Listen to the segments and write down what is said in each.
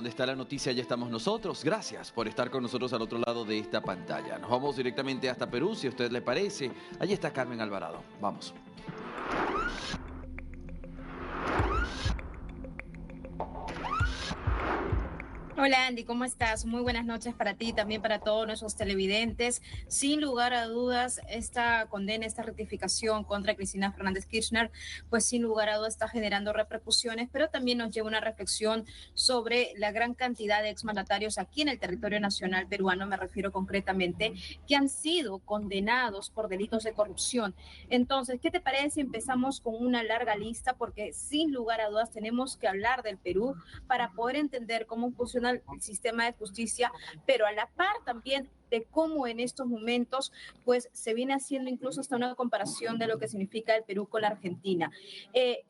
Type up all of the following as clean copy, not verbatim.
Donde está la noticia, ya estamos nosotros. Gracias por estar con nosotros al otro lado de esta pantalla. Nos vamos directamente hasta Perú, si a usted le parece. Allí está Carmen Alvarado. Vamos. Hola Andy, ¿cómo estás? Muy buenas noches para ti y también para todos nuestros televidentes. Sin lugar a dudas, esta condena, esta rectificación contra Cristina Fernández Kirchner, pues sin lugar a dudas está generando repercusiones, pero también nos lleva una reflexión sobre la gran cantidad de exmandatarios aquí en el territorio nacional peruano, me refiero concretamente, que han sido condenados por delitos de corrupción. Entonces, ¿qué te parece si empezamos con una larga lista? Porque sin lugar a dudas tenemos que hablar del Perú para poder entender cómo funciona el sistema de justicia, pero a la par también de cómo en estos momentos pues se viene haciendo incluso hasta una comparación de lo que significa el Perú con la Argentina.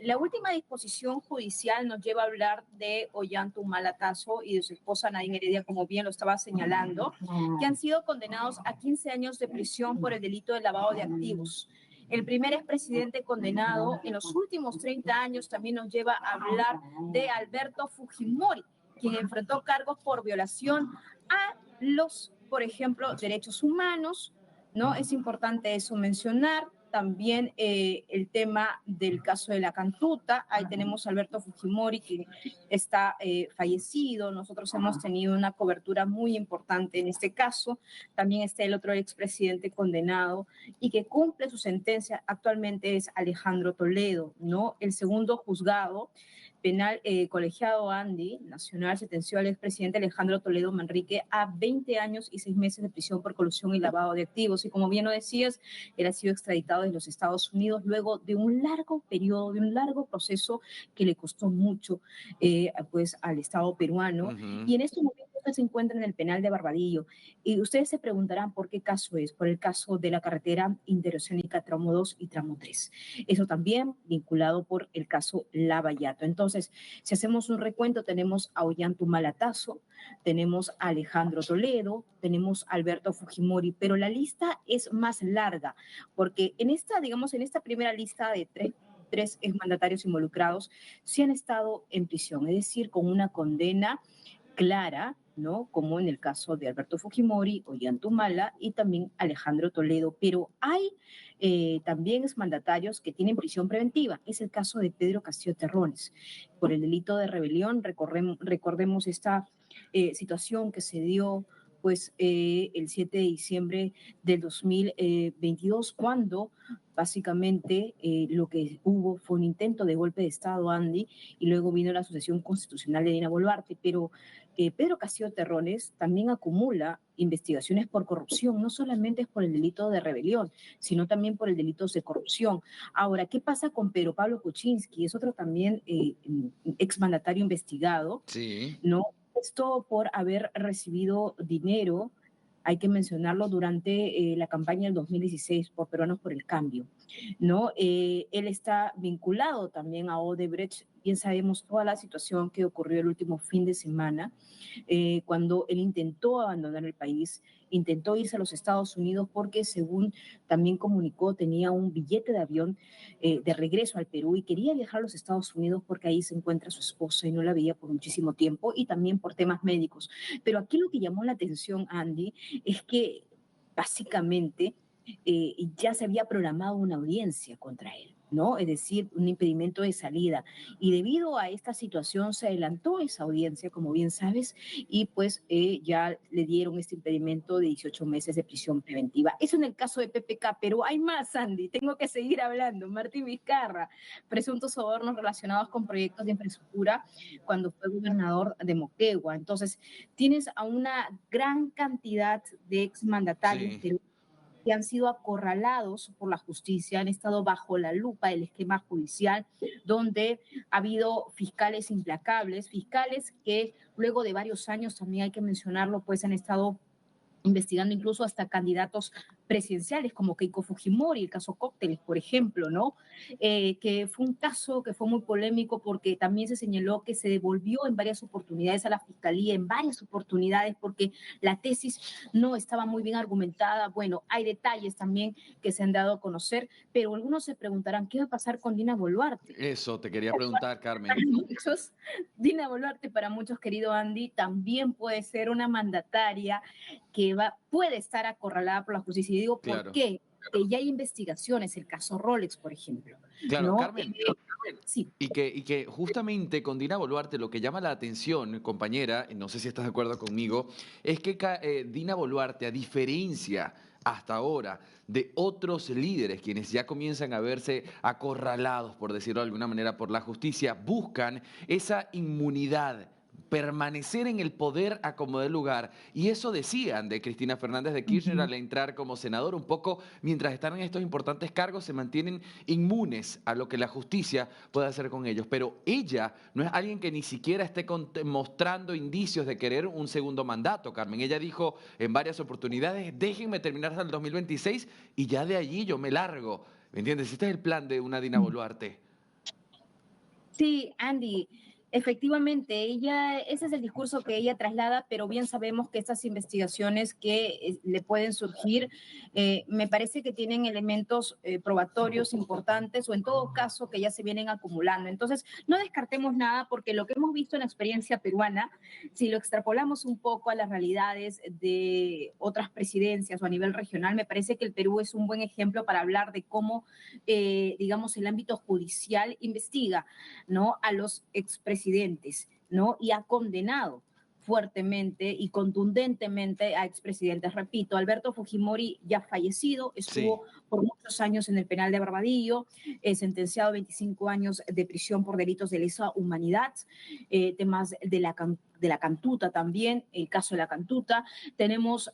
La última disposición judicial nos lleva a hablar de Ollanta Humala y de su esposa Nadine Heredia, como bien lo estaba señalando, que han sido condenados a 15 años de prisión por el delito de lavado de activos. El primer expresidente condenado en los últimos 30 años también nos lleva a hablar de Alberto Fujimori, quien enfrentó cargos por violación a los, por ejemplo, derechos humanos, ¿no? Es importante eso mencionar. También el tema del caso de la Cantuta, ahí tenemos a Alberto Fujimori que está fallecido, nosotros hemos tenido una cobertura muy importante en este caso, también está el otro expresidente condenado y que cumple su sentencia actualmente es Alejandro Toledo, ¿no? El segundo juzgado penal colegiado Andy Nacional sentenció al expresidente Alejandro Toledo Manrique a 20 años y 6 meses de prisión por colusión y lavado de activos. Y como bien lo decías, él ha sido extraditado de los Estados Unidos luego de un largo periodo, de un largo proceso que le costó mucho pues al Estado peruano. Y en estos momentos se encuentra en el penal de Barbadillo. Y ustedes se preguntarán por qué caso es, por el caso de la carretera interoceánica tramo 2 y tramo 3. Eso también vinculado por el caso Lavallato. Entonces, si hacemos un recuento, tenemos a Ollanta Humala, tenemos a Alejandro Toledo, tenemos a Alberto Fujimori, pero la lista es más larga, porque en esta, digamos, en esta primera lista de tres exmandatarios involucrados, sí han estado en prisión, es decir, con una condena clara, ¿no? Como en el caso de Alberto Fujimori, Ollanta Humala y también Alejandro Toledo. Pero hay también exmandatarios que tienen prisión preventiva. Es el caso de Pedro Castillo Terrones. Por el delito de rebelión, recordemos esta situación que se dio pues el 7 de diciembre del 2022, cuando básicamente lo que hubo fue un intento de golpe de Estado, Andy, y luego vino la sucesión constitucional de Dina Boluarte, pero Pedro Castillo Terrones también acumula investigaciones por corrupción, no solamente es por el delito de rebelión, sino también por el delito de corrupción. Ahora, ¿qué pasa con Pedro Pablo Kuczynski? Es otro también exmandatario investigado, Sí. ¿no? Esto por haber recibido dinero, hay que mencionarlo, durante la campaña del 2016 por Peruanos por el Cambio, ¿no? Él está vinculado también a Odebrecht. Bien sabemos toda la situación que ocurrió el último fin de semana, cuando él intentó abandonar el país, intentó irse a los Estados Unidos porque, según también comunicó, tenía un billete de avión de regreso al Perú y quería viajar a los Estados Unidos porque ahí se encuentra su esposa y no la veía por muchísimo tiempo, y también por temas médicos. Pero aquí lo que llamó la atención, Andy, es que básicamente ya se había programado una audiencia contra él, ¿no? Es decir, un impedimento de salida. Y debido a esta situación se adelantó esa audiencia, como bien sabes, y pues ya le dieron este impedimento de 18 meses de prisión preventiva. Eso en el caso de PPK, pero hay más, Andy, tengo que seguir hablando. Martín Vizcarra, presuntos sobornos relacionados con proyectos de infraestructura cuando fue gobernador de Moquegua. Entonces, tienes a una gran cantidad de exmandatarios Sí. que han sido acorralados por la justicia, han estado bajo la lupa del esquema judicial, donde ha habido fiscales implacables, fiscales que luego de varios años, también hay que mencionarlo, pues han estado investigando incluso hasta candidatos presidenciales como Keiko Fujimori, el caso Cócteles, por ejemplo, ¿no? Que fue un caso que fue muy polémico porque también se señaló que se devolvió en varias oportunidades a la fiscalía, en varias oportunidades, porque la tesis no estaba muy bien argumentada. Bueno, hay detalles también que se han dado a conocer, pero algunos se preguntarán, ¿qué va a pasar con Dina Boluarte? Eso te quería preguntar, Para Carmen. muchos, Dina Boluarte, para muchos, querido Andy, también puede ser una mandataria que puede estar acorralada por la justicia. Y digo, ¿por Claro, qué? Que ya hay investigaciones, el caso Rolex, por ejemplo, claro, ¿no? Carmen. Sí. Y que justamente con Dina Boluarte lo que llama la atención, compañera, no sé si estás de acuerdo conmigo, es que Dina Boluarte, a diferencia hasta ahora de otros líderes, quienes ya comienzan a verse acorralados, por decirlo de alguna manera, por la justicia, buscan esa inmunidad, permanecer en el poder a como dé lugar. Y eso decían de Cristina Fernández de Kirchner Ujú. al entrar como senador, un poco mientras están en estos importantes cargos se mantienen inmunes a lo que la justicia puede hacer con ellos. Pero ella no es alguien que ni siquiera esté mostrando indicios de querer un segundo mandato, Carmen. Ella dijo en varias oportunidades, déjenme terminar hasta el 2026 y ya de allí yo me largo. ¿Me entiendes? Este es el plan de una Dina Boluarte. Sí, Andy, efectivamente, ese es el discurso que ella traslada, pero bien sabemos que estas investigaciones que le pueden surgir, me parece que tienen elementos probatorios importantes o en todo caso que ya se vienen acumulando. Entonces, no descartemos nada porque lo que hemos visto en la experiencia peruana, si lo extrapolamos un poco a las realidades de otras presidencias o a nivel regional, me parece que el Perú es un buen ejemplo para hablar de cómo, digamos, el ámbito judicial investiga, ¿no? A los expresidentes, ¿no? Y ha condenado fuertemente y contundentemente a expresidentes. Repito, Alberto Fujimori ya fallecido, Sí. estuvo por muchos años en el penal de Barbadillo, sentenciado a 25 años de prisión por delitos de lesa humanidad, temas de la Cantuta también, el caso de la Cantuta. Tenemos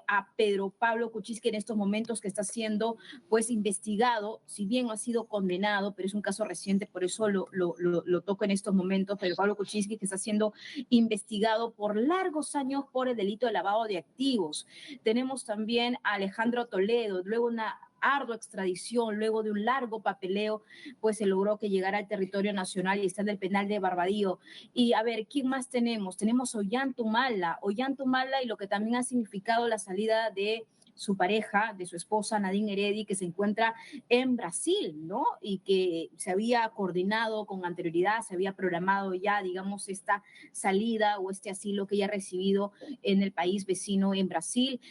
a Pedro Pablo Kuczynski en estos momentos que está siendo pues investigado, si bien no ha sido condenado, pero es un caso reciente, por eso lo toco en estos momentos. Pedro Pablo Kuczynski que está siendo investigado por largos años por el delito de lavado de activos. Tenemos también a Alejandro Toledo, luego una ardua extradición, luego de un largo papeleo, pues se logró que llegara al territorio nacional y está en el penal de Barbadillo. Y a ver, ¿quién más tenemos? Tenemos a Ollanta Humala y lo que también ha significado la salida de su pareja, de su esposa Nadine Heredia, que se encuentra en Brasil, ¿no? Y que se había coordinado con anterioridad, se había programado ya, digamos, esta salida o este asilo que ella ha recibido en el país vecino en Brasil.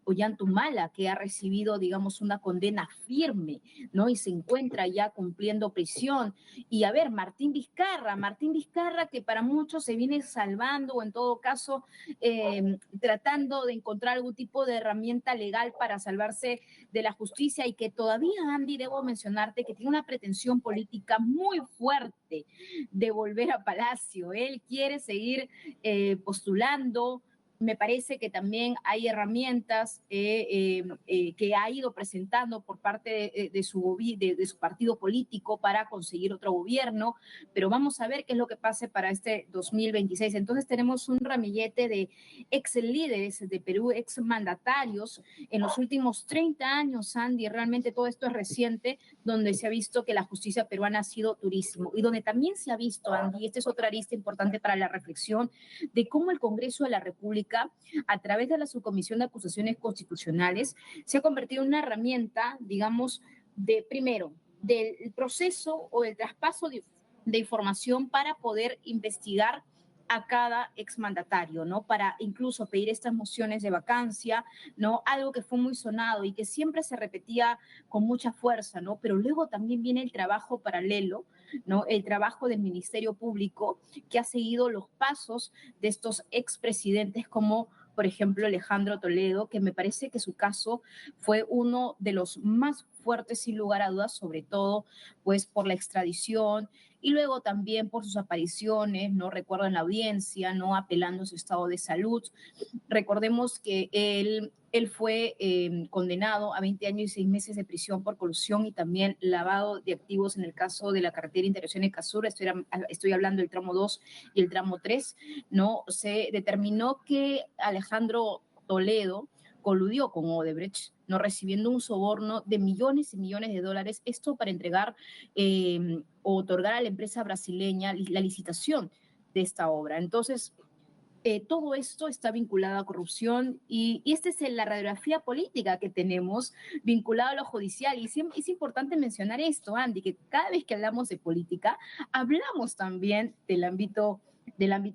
Ollanta Humala, que ha recibido, digamos, una condena firme, ¿no? Y se encuentra ya cumpliendo prisión. Y a ver, Martín Vizcarra, que para muchos se viene salvando o en todo caso tratando de encontrar algún tipo de herramienta legal para salvarse de la justicia y que todavía, Andy, debo mencionarte que tiene una pretensión política muy fuerte de volver a Palacio. Él quiere seguir postulando. Me parece que también hay herramientas que ha ido presentando por parte de su partido político para conseguir otro gobierno, pero vamos a ver qué es lo que pase para este 2026. Entonces tenemos un ramillete de ex líderes de Perú, ex mandatarios en los últimos 30 años, Andy, realmente todo esto es reciente, donde se ha visto que la justicia peruana ha sido durísimo y donde también se ha visto, Andy, esta es otra arista importante para la reflexión, de cómo el Congreso de la República, a través de la Subcomisión de Acusaciones Constitucionales, se ha convertido en una herramienta, digamos, primero, del proceso o del traspaso de información para poder investigar a cada exmandatario, ¿no? Para incluso pedir estas mociones de vacancia, ¿no? Algo que fue muy sonado y que siempre se repetía con mucha fuerza, ¿no? Pero luego también viene el trabajo paralelo, ¿no? El trabajo del Ministerio Público que ha seguido los pasos de estos expresidentes como por ejemplo, Alejandro Toledo, que me parece que su caso fue uno de los más fuertes, sin lugar a dudas, sobre todo pues por la extradición y luego también por sus apariciones, no recuerdo en la audiencia, no apelando a su estado de salud. Recordemos que él fue condenado a 20 años y 6 meses de prisión por colusión y también lavado de activos en el caso de la carretera Integración-Ecasur. Estoy hablando del tramo 2 y el tramo 3. ¿No? Se determinó que Alejandro Toledo coludió con Odebrecht, no recibiendo un soborno de millones y millones de dólares, esto para entregar o otorgar a la empresa brasileña la licitación de esta obra. Entonces, todo esto está vinculado a corrupción y esta es la radiografía política que tenemos vinculada a lo judicial. Y es importante mencionar esto, Andy, que cada vez que hablamos de política, hablamos también del ámbito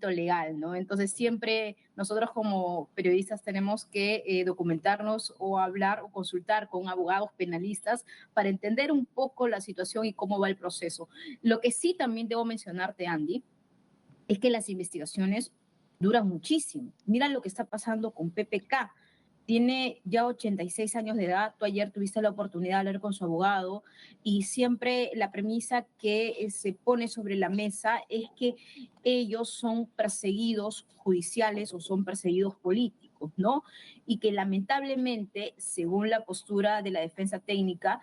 legal, ¿no? Entonces siempre nosotros como periodistas tenemos que documentarnos o hablar o consultar con abogados penalistas para entender un poco la situación y cómo va el proceso. Lo que sí también debo mencionarte, Andy, es que las investigaciones duran muchísimo. Mira lo que está pasando con PPK. Tiene ya 86 años de edad. Tú ayer tuviste la oportunidad de hablar con su abogado y siempre la premisa que se pone sobre la mesa es que ellos son perseguidos judiciales o son perseguidos políticos, ¿no? Y que lamentablemente, según la postura de la defensa técnica,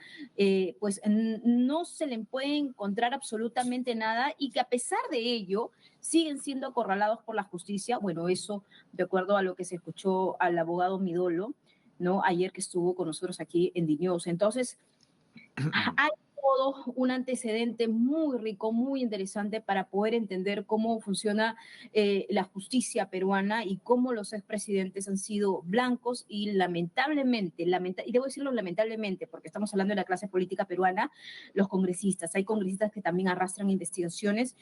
pues no se le puede encontrar absolutamente nada y que a pesar de ello siguen siendo acorralados por la justicia. Bueno, eso de acuerdo a lo que se escuchó al abogado Midolo, ¿no? Ayer que estuvo con nosotros aquí en DNews. Entonces, hay todo un antecedente muy rico, muy interesante para poder entender cómo funciona la justicia peruana y cómo los expresidentes han sido blancos y lamentablemente, y debo decirlo lamentablemente, porque estamos hablando de la clase política peruana, los congresistas. Hay congresistas que también arrastran investigaciones,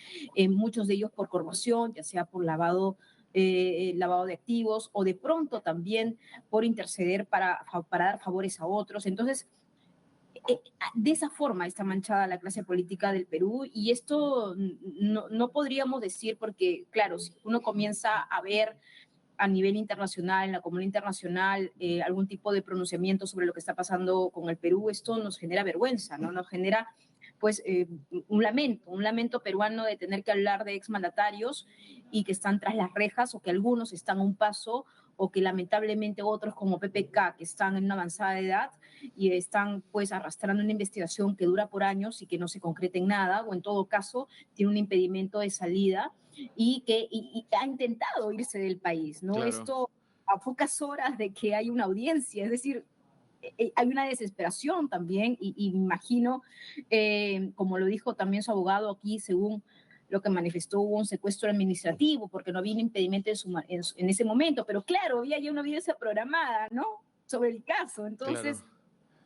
muchos de ellos por corrupción, ya sea por lavado de activos o de pronto también por interceder para dar favores a otros. Entonces, de esa forma está manchada la clase política del Perú y esto no podríamos decir porque, claro, si uno comienza a ver a nivel internacional, en la comunidad internacional, algún tipo de pronunciamiento sobre lo que está pasando con el Perú, esto nos genera vergüenza, ¿no? Nos genera pues un lamento peruano de tener que hablar de exmandatarios y que están tras las rejas o que algunos están a un paso o que lamentablemente otros como PPK que están en una avanzada edad y están pues arrastrando una investigación que dura por años y que no se concreta en nada o en todo caso tiene un impedimento de salida y ha intentado irse del país, ¿no? Claro. Esto a pocas horas de que hay una audiencia, es decir, hay una desesperación también y me imagino, como lo dijo también su abogado aquí, según lo que manifestó, hubo un secuestro administrativo porque no había un impedimento en ese momento, pero claro, había ya una audiencia programada, ¿no? Sobre el caso, Claro. entonces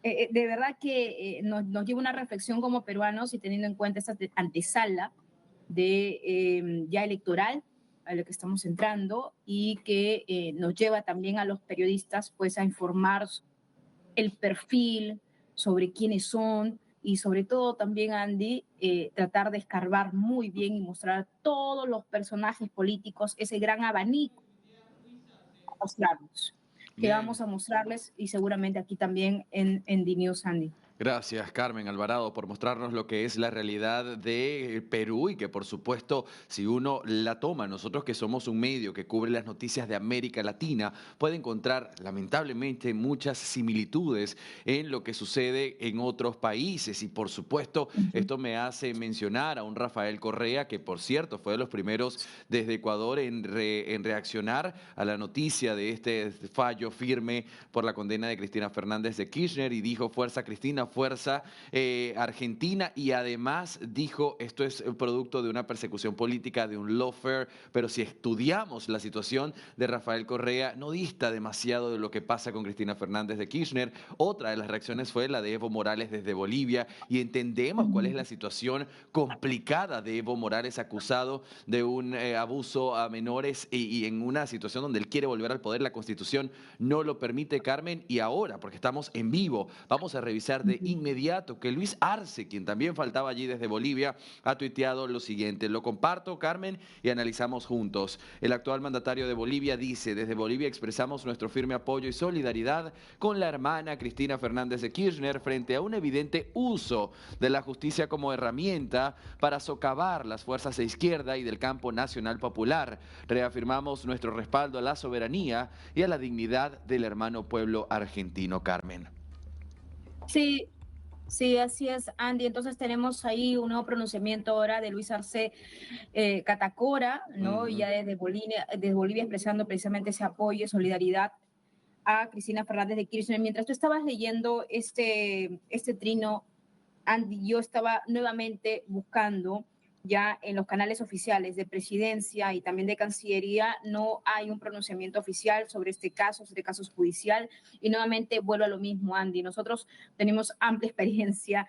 de verdad que nos lleva una reflexión como peruanos y teniendo en cuenta esta antesala de ya electoral a lo que estamos entrando y que nos lleva también a los periodistas pues a informar el perfil, sobre quiénes son y sobre todo también, Andy, tratar de escarbar muy bien y mostrar todos los personajes políticos, ese gran abanico, mostrarlos, que Bien. vamos a mostrarles y seguramente aquí también en DNews, Andy. Gracias, Carmen Alvarado, por mostrarnos lo que es la realidad de Perú y que, por supuesto, si uno la toma, nosotros que somos un medio que cubre las noticias de América Latina, puede encontrar, lamentablemente, muchas similitudes en lo que sucede en otros países. Y, por supuesto, esto me hace mencionar a un Rafael Correa, que, por cierto, fue de los primeros desde Ecuador en reaccionar a la noticia de este fallo firme por la condena de Cristina Fernández de Kirchner y dijo: fuerza Cristina, fuerza Argentina, y además dijo: esto es producto de una persecución política, de un lawfare, pero si estudiamos la situación de Rafael Correa, no dista demasiado de lo que pasa con Cristina Fernández de Kirchner. Otra de las reacciones fue la de Evo Morales desde Bolivia, y entendemos cuál es la situación complicada de Evo Morales, acusado de un abuso a menores y en una situación donde él quiere volver al poder. La Constitución no lo permite, Carmen, y ahora, porque estamos en vivo, vamos a revisar de inmediato que Luis Arce, quien también faltaba allí desde Bolivia, ha tuiteado lo siguiente. Lo comparto, Carmen, y analizamos juntos. El actual mandatario de Bolivia dice: desde Bolivia expresamos nuestro firme apoyo y solidaridad con la hermana Cristina Fernández de Kirchner frente a un evidente uso de la justicia como herramienta para socavar las fuerzas de izquierda y del campo nacional popular. Reafirmamos nuestro respaldo a la soberanía y a la dignidad del hermano pueblo argentino, Carmen. Sí, sí, así es, Andy. Entonces tenemos ahí un nuevo pronunciamiento ahora de Luis Arce Catacora, ¿no? Ya desde Bolivia expresando precisamente ese apoyo y solidaridad a Cristina Fernández de Kirchner. Mientras tú estabas leyendo este trino, Andy, yo estaba nuevamente buscando ya en los canales oficiales de presidencia y también de Cancillería, no hay un pronunciamiento oficial sobre caso judicial, y nuevamente vuelvo a lo mismo, Andy. Nosotros tenemos amplia experiencia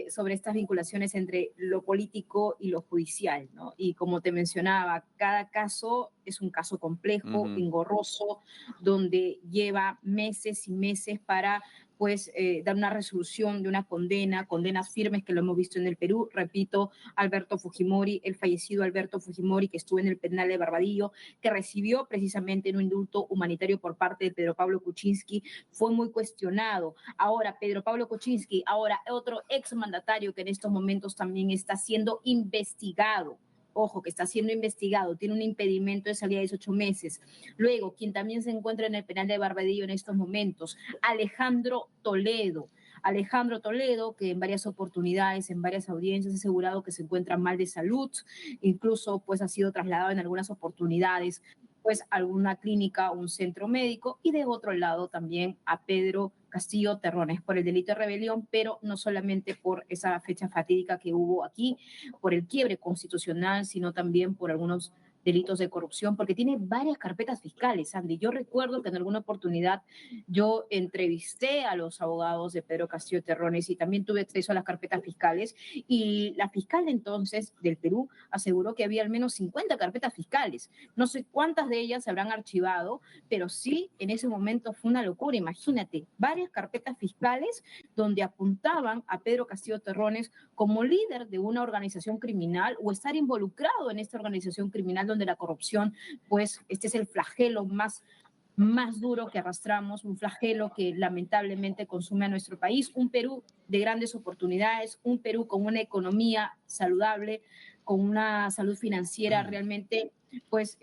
sobre estas vinculaciones entre lo político y lo judicial, ¿no? Y como te mencionaba, cada caso es un caso complejo, engorroso, donde lleva meses y meses para pues dar una resolución de una condena, condenas firmes que lo hemos visto en el Perú. Repito, Alberto Fujimori, el fallecido Alberto Fujimori, que estuvo en el penal de Barbadillo, que recibió precisamente un indulto humanitario por parte de Pedro Pablo Kuczynski, fue muy cuestionado. Ahora, Pedro Pablo Kuczynski, ahora otro exmandatario que en estos momentos también está siendo investigado. Ojo, que está siendo investigado, tiene un impedimento de salida de 18 meses. Luego, quien también se encuentra en el penal de Barbadillo en estos momentos, Alejandro Toledo. Alejandro Toledo, que en varias oportunidades, en varias audiencias, ha asegurado que se encuentra mal de salud, incluso pues ha sido trasladado en algunas oportunidades pues a alguna clínica o un centro médico, y de otro lado también a Pedro Castillo Terrones por el delito de rebelión, pero no solamente por esa fecha fatídica que hubo aquí, por el quiebre constitucional, sino también por algunos delitos de corrupción, porque tiene varias carpetas fiscales, Andy. Yo recuerdo que en alguna oportunidad yo entrevisté a los abogados de Pedro Castillo Terrones y también tuve acceso a las carpetas fiscales, y la fiscal de entonces del Perú aseguró que había al menos 50 carpetas fiscales. No sé cuántas de ellas se habrán archivado, pero sí, en ese momento fue una locura. Imagínate, varias carpetas fiscales donde apuntaban a Pedro Castillo Terrones como líder de una organización criminal o estar involucrado en esta organización criminal donde la corrupción, pues este es el flagelo más duro que arrastramos, un flagelo que lamentablemente consume a nuestro país, un Perú de grandes oportunidades, un Perú con una economía saludable, con una salud financiera realmente pues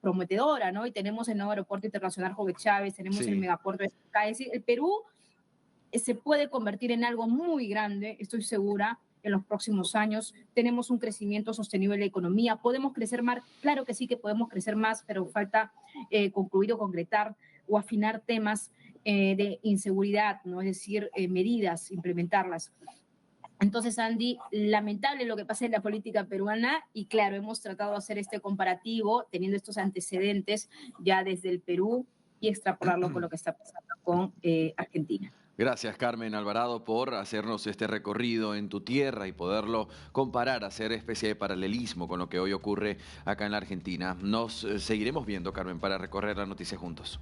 prometedora, ¿no? Y tenemos el nuevo aeropuerto internacional Jorge Chávez, tenemos el Sí. megapuerto de Sacay. Es decir, el Perú se puede convertir en algo muy grande, estoy segura, en los próximos años. Tenemos un crecimiento sostenible de la economía, podemos crecer más, claro que sí que podemos crecer más, pero falta concluir o concretar o afinar temas de inseguridad, ¿no? Es decir, medidas, implementarlas. Entonces, Andy, lamentable lo que pasa en la política peruana, y claro, hemos tratado de hacer este comparativo teniendo estos antecedentes ya desde el Perú y extrapolarlo con lo que está pasando con Argentina. Gracias, Carmen Alvarado, por hacernos este recorrido en tu tierra y poderlo comparar, hacer especie de paralelismo con lo que hoy ocurre acá en la Argentina. Nos seguiremos viendo, Carmen, para recorrer la noticia juntos.